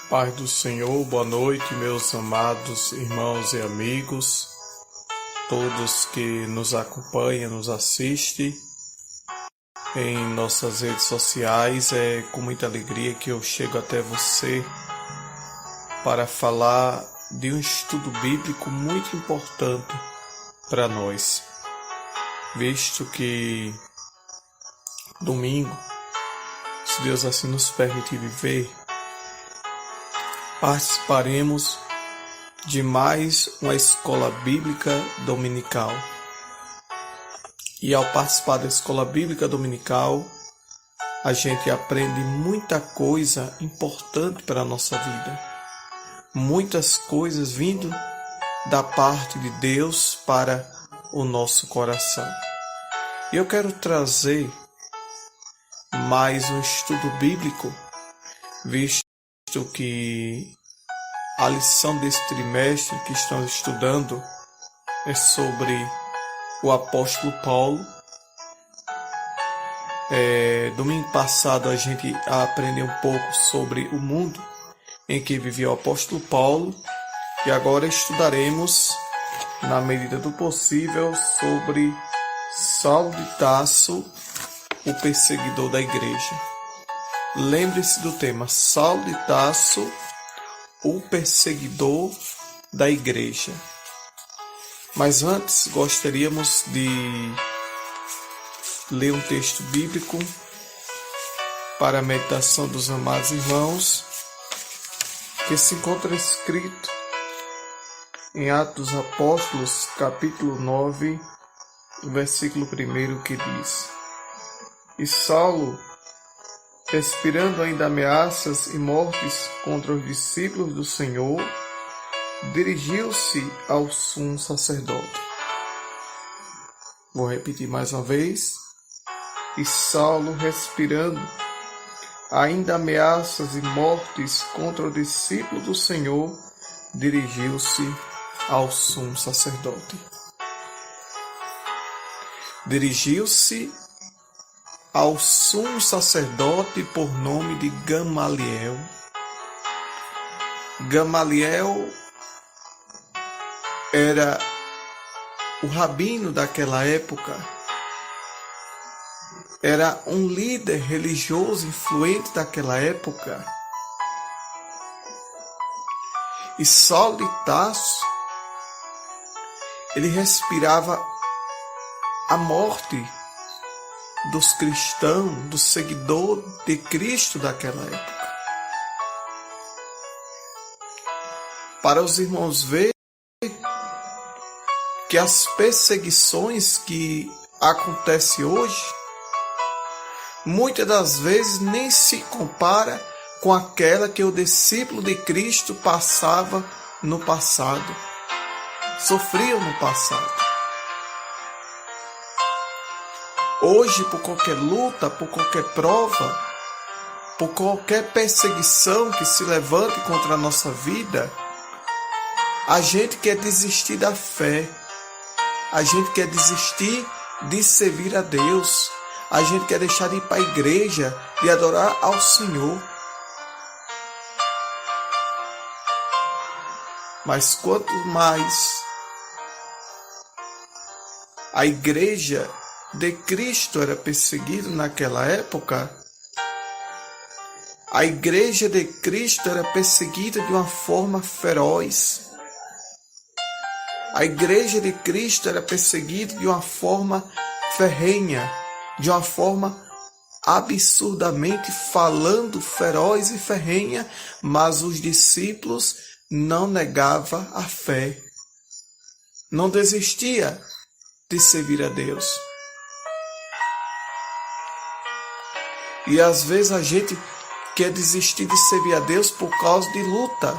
Paz do Senhor, boa noite, meus amados irmãos e amigos, todos que nos acompanham, nos assistem em nossas redes sociais. É com muita alegria que eu chego até você para falar de um estudo bíblico muito importante para nós, visto que domingo, se Deus assim nos permitir viver, participaremos de mais uma escola bíblica dominical. E ao participar da escola bíblica dominical, a gente aprende muita coisa importante para a nossa vida. Muitas coisas vindo da parte de Deus para o nosso coração. E eu quero trazer mais um estudo bíblico, visto que a lição desse trimestre que estamos estudando é sobre o apóstolo Paulo. Domingo passado a gente aprendeu um pouco sobre o mundo em que vivia o apóstolo Paulo, e agora estudaremos, na medida do possível, sobre Saulo de Tarso, o perseguidor da igreja. Lembre-se do tema: Saulo de Tarso, o perseguidor da igreja. Mas antes gostaríamos de ler um texto bíblico para a meditação dos amados irmãos, que se encontra escrito em Atos dos Apóstolos, capítulo 9, versículo 1, que diz: E Saulo, respirando ainda ameaças e mortes contra os discípulos do Senhor, dirigiu-se ao sumo sacerdote. Vou repetir mais uma vez. E Saulo, respirando ainda ameaças e mortes contra o discípulo do Senhor, dirigiu-se ao sumo sacerdote. Dirigiu-se ao sumo sacerdote por nome de Gamaliel. Gamaliel era o rabino daquela época, era um líder religioso influente daquela época. E Saulo de Tarso, ele respirava a morte dos cristãos, do seguidor de Cristo daquela época. Para os irmãos ver que as perseguições que acontecem hoje, muitas das vezes nem se compara com aquela que o discípulo de Cristo passava no passado, sofriam no passado. Hoje, por qualquer luta, por qualquer prova, por qualquer perseguição que se levante contra a nossa vida, a gente quer desistir da fé, a gente quer desistir de servir a Deus, a gente quer deixar de ir para a igreja, de adorar ao Senhor. Mas quanto mais a igreja de Cristo era perseguida naquela época, a igreja de Cristo era perseguida de uma forma feroz. A igreja de Cristo era perseguida de uma forma ferrenha, de uma forma absurdamente falando, feroz e ferrenha, mas os discípulos não negavam a fé, não desistia de servir a Deus. E às vezes a gente quer desistir de servir a Deus por causa de luta.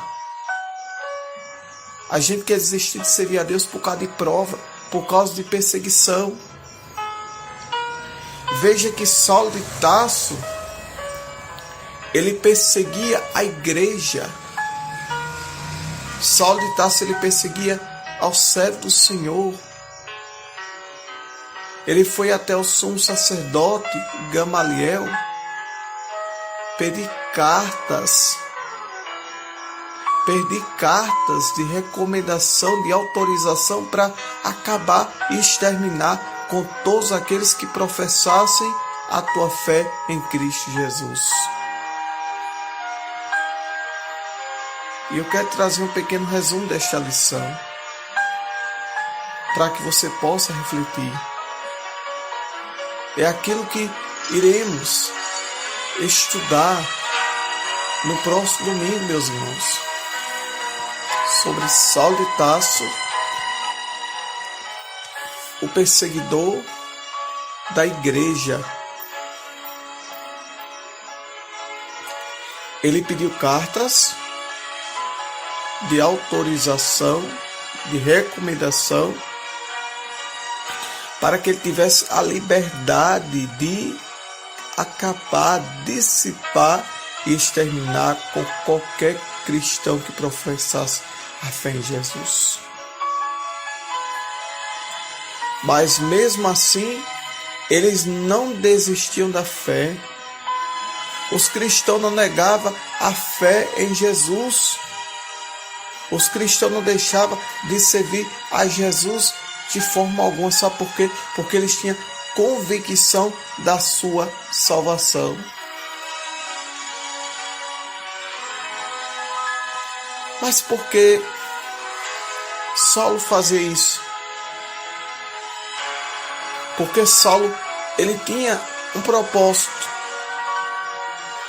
A gente quer desistir de servir a Deus por causa de prova, por causa de perseguição. Veja que Saulo de Tarso, ele perseguia a igreja. Saulo de Tarso, ele perseguia ao servo do Senhor. Ele foi até o sumo sacerdote Gamaliel pedir cartas perdi cartas de recomendação, de autorização para acabar e exterminar com todos aqueles que professassem a tua fé em Cristo Jesus. E eu quero trazer um pequeno resumo desta lição, para que você possa refletir. É aquilo que iremos estudar no próximo domingo, meus irmãos, sobre Saulo de Tarso, o perseguidor da igreja. Ele pediu cartas de autorização, de recomendação, para que ele tivesse a liberdade de acabar, dissipar e exterminar com qualquer cristão que professasse a fé em Jesus. Mas mesmo assim, eles não desistiam da fé. Os cristãos não negavam a fé em Jesus. Os cristãos não deixavam de servir a Jesus de forma alguma. Sabe por quê? Porque eles tinham convicção da sua salvação. Mas por que Saulo fazia isso? Porque Saulo, ele tinha um propósito.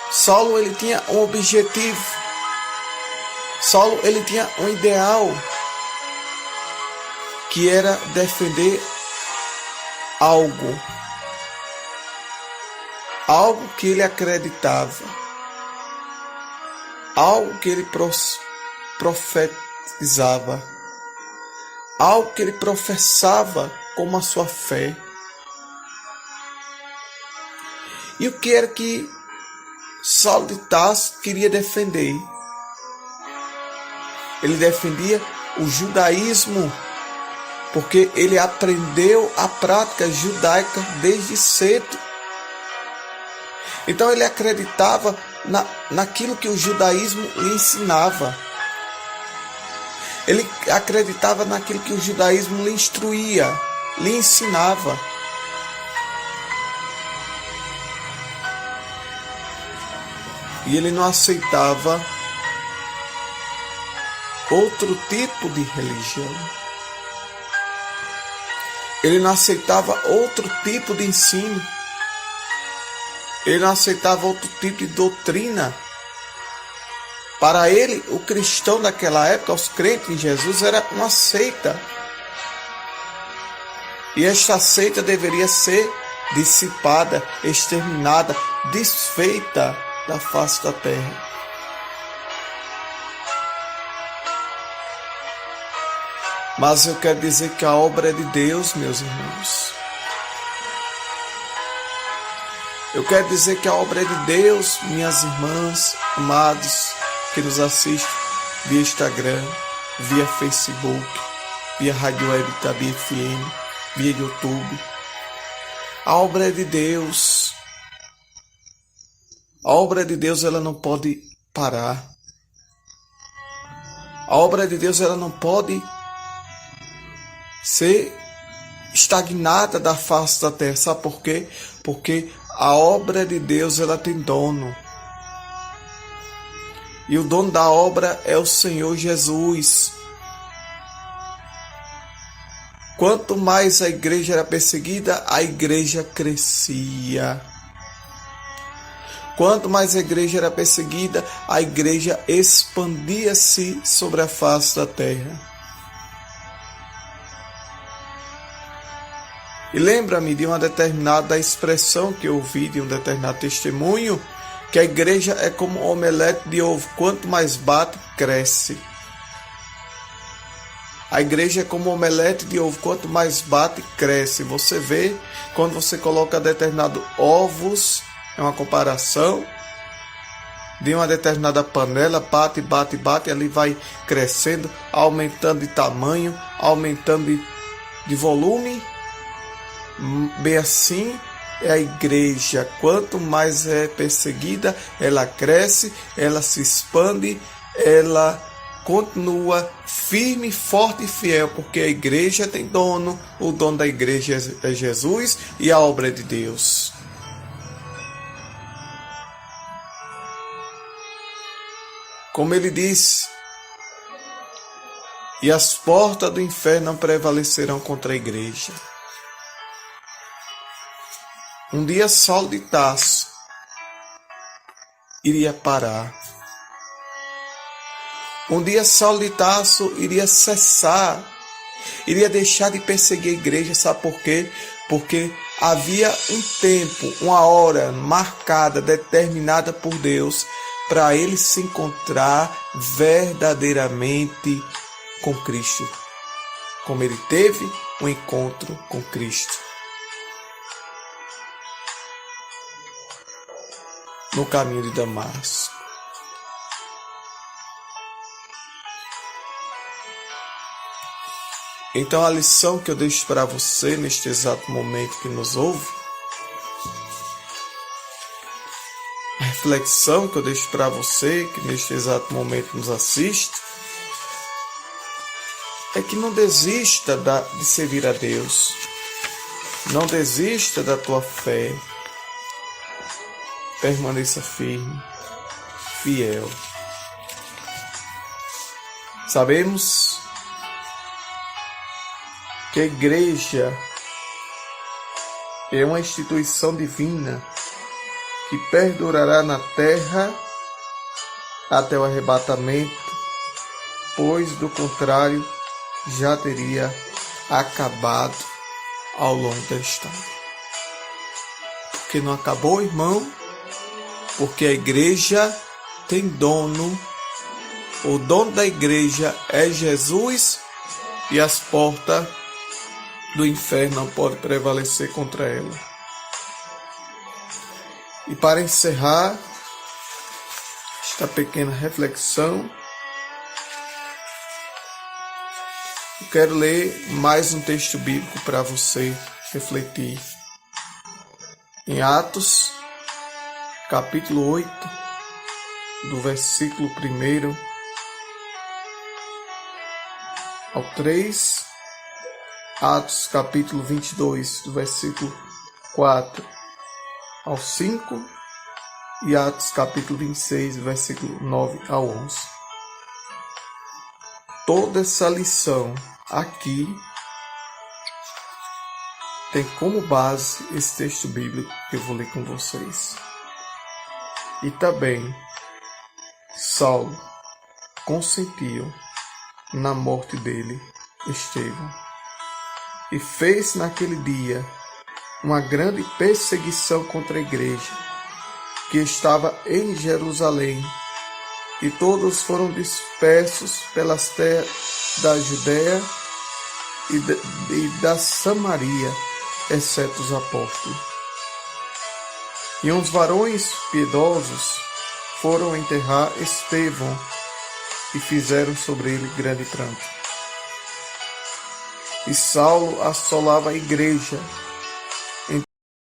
Saulo, ele tinha um objetivo. Saulo, ele tinha um ideal, que era defender algo que ele acreditava, algo que ele profetizava, algo que ele professava como a sua fé. E o que era que Saulo de Tarso queria defender? Ele defendia o judaísmo, porque ele aprendeu a prática judaica desde cedo. Então ele acreditava naquilo que o judaísmo lhe ensinava. Ele acreditava naquilo que o judaísmo lhe instruía, lhe ensinava. E ele não aceitava outro tipo de religião. Ele não aceitava outro tipo de ensino. Ele não aceitava outro tipo de doutrina. Para ele, o cristão daquela época, os crentes em Jesus, era uma seita. E esta seita deveria ser dissipada, exterminada, desfeita da face da terra. Mas eu quero dizer que a obra é de Deus, meus irmãos. Eu quero dizer que a obra é de Deus, minhas irmãs, amados, que nos assistem via Instagram, via Facebook, via Rádio Web Itabi FM, via YouTube. A obra é de Deus. A obra de Deus, ela não pode parar. A obra de Deus, ela não pode ser estagnada da face da terra. Sabe por quê? Porque a obra de Deus, ela tem dono. E o dono da obra é o Senhor Jesus. Quanto mais a igreja era perseguida, a igreja crescia. Quanto mais a igreja era perseguida, a igreja expandia-se sobre a face da terra. E lembra-me de uma determinada expressão que eu ouvi de um determinado testemunho, que a igreja é como um omelete de ovo, quanto mais bate, cresce. A igreja é como um omelete de ovo, quanto mais bate, cresce. Você vê, quando você coloca determinados ovos, é uma comparação de uma determinada panela, bate, ali vai crescendo, aumentando de tamanho, aumentando de volume. Bem assim é a igreja. Quanto mais é perseguida, ela cresce, ela se expande, ela continua firme, forte e fiel, porque a igreja tem dono, o dono da igreja é Jesus e a obra é de Deus. Como ele diz, e as portas do inferno não prevalecerão contra a igreja. Um dia Saulo de Tarso iria parar. Um dia Saulo de Tarso iria cessar, iria deixar de perseguir a igreja. Sabe por quê? Porque havia um tempo, uma hora marcada, determinada por Deus, para ele se encontrar verdadeiramente com Cristo, como ele teve um encontro com Cristo. No caminho de Damasco. Então a lição que eu deixo para você neste exato momento que nos ouve, a reflexão que eu deixo para você que neste exato momento nos assiste, é que não desista de servir a Deus. Não desista da tua fé. Permaneça firme, fiel. Sabemos que a igreja é uma instituição divina que perdurará na terra até o arrebatamento, pois do contrário já teria acabado ao longo da história. Porque não acabou, irmão? Porque a igreja tem dono, o dono da igreja é Jesus e as portas do inferno não podem prevalecer contra ela. E para encerrar esta pequena reflexão, eu quero ler mais um texto bíblico para você refletir. Em Atos, capítulo 8, do versículo 1 ao 3, Atos, capítulo 22, do versículo 4 ao 5, e Atos, capítulo 26, do versículo 9 ao 11. Toda essa lição aqui tem como base esse texto bíblico que eu vou ler com vocês. E também Saulo consentiu na morte dele, Estevão, e fez naquele dia uma grande perseguição contra a igreja que estava em Jerusalém, e todos foram dispersos pelas terras da Judéia e da Samaria, exceto os apóstolos. E uns varões piedosos foram enterrar Estevão e fizeram sobre ele grande pranto. E Saulo assolava a igreja